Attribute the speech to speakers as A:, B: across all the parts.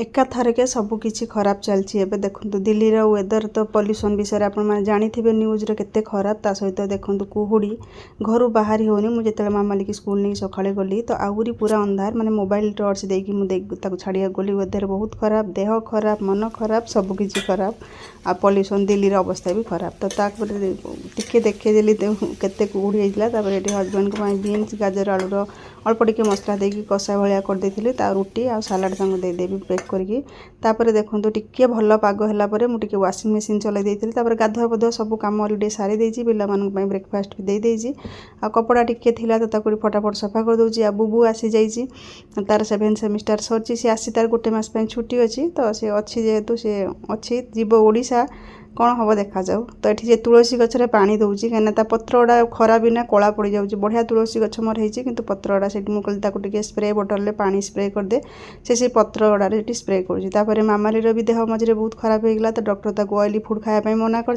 A: एकाथरके सबकिछि खराब चलछि। एबे देखंतु दिल्ली रो वेदर तो पॉल्यूशन विषय आपण माने जानिथिबे न्यूज रे केते खराब। ता सहित देखंतु कुहुडी घरु बाहरी होनी। मु जेतले मामाली की स्कूल नहीं सखाळे गली तो आहुरी पूरा अंधार माने मोबाइल टॉर्च देकी मु ताको छाड़िया गली। वेदर बहुत खराब, देह खराब, मन खराब, सबकिछि खराब। आ पॉल्यूशन दिल्ली रो अवस्था भी खराब। तो ताकरे टिके देखे देली केते कुहुडी हेइतला। तापर एठी हस्बैंड को बीन्स गाजर आलू रो अल्प टिके मसला देकी कषा भलिया कर देथिले। ता रोटी आ सलाड संग दे देबी पैक करके। तापर देखंतु टिके भल पाग होला परे मु टिके वाशिंग मशीन चलाई देथिले। तापर गाधुआ पधुआ सब काम ऑलरेडी सारी देछि। पिला मान पई ब्रेकफास्ट भी दे देछि। आ कपड़ा टिके थिला तो ताको फटाफट सफा कर दोछि। आ बुबू आसी जाइछि, तार 7 सेमिस्टर सरछि। से आसी तार गोटे मास पई छुट्टी अछि। तो से अछि जेहेतु से अछि जीव ओडिशा कौन हम देखा जाऊ। तो ये तुलसी गचरे पानी दौची कहीं ता पत्र गुड़ा खरा बिना कला पड़ जाऊँ। बढ़िया तुलसी गच मोर होती कि पत्र गुड़ा से मुझे स्प्रे बोतल में पानी स्प्रे करदे। से पत्र गुड़ा स्प्रे कर मामाली भी देह मझे बहुत खराब हो गला। तो डॉक्टर ताको ऑयली फूड खायापी मना कर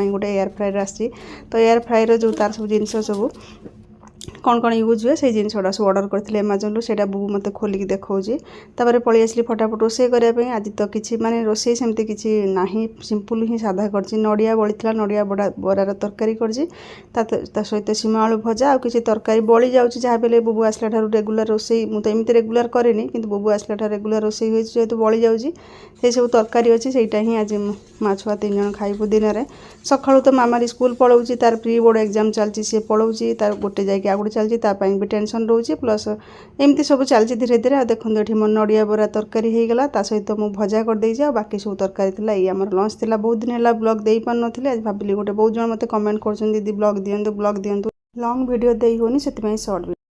A: गोटे एयर फ्रायर आसी। तो एयर फ्रायर जो तार सब जिन सब कौन कौन यूज हुए से जिन सब ऑर्डर करते एमाजोन से बुबू मत खोलिक देखा। तापर पलि आसली फटाफट रोसे करने। आज तो किसी माने रोसे सेमती किसी ना, सिंपल ही साधा कर नड़िया बड़ी नड़िया बरार तरकारी कर सहित सीमा आलू भजा आ किसी तरकारी बड़ी जाऊँगी। जहाँ भी बुबू आसला रेगुलर रोसे मुझे एमती रेगुलर कैनि कि बुबू आसला रेगुलर रोसे जेहतु बड़ी जाऊँगी से सब तरकारी अच्छी से आज माँ छुआ 3 जन खाइबू। दिन में सकालू तो मामारी स्कूल पलाऊँगी, तार प्री बोर्ड एग्जाम चलती सी पलाऊँगी। तार गोटे जाकि आगे चलती भी टेंशन रोचे। प्लस एमती सब चलती धीरे धीरे। देखो ये मोर नड़िया बरा तरकारी हो गला। ता सहित मु भजा कर देइजा। बाकी सब तरकारी थिला। ये आमर लंच थिला। बहुत दिन है ब्लॉग दे पार नथिले। आज भाबिली गोटे बहुत जन मते कमेंट करछन दीदी ब्लॉग दियंतु लॉन्ग वीडियो देई होनी से शॉर्ट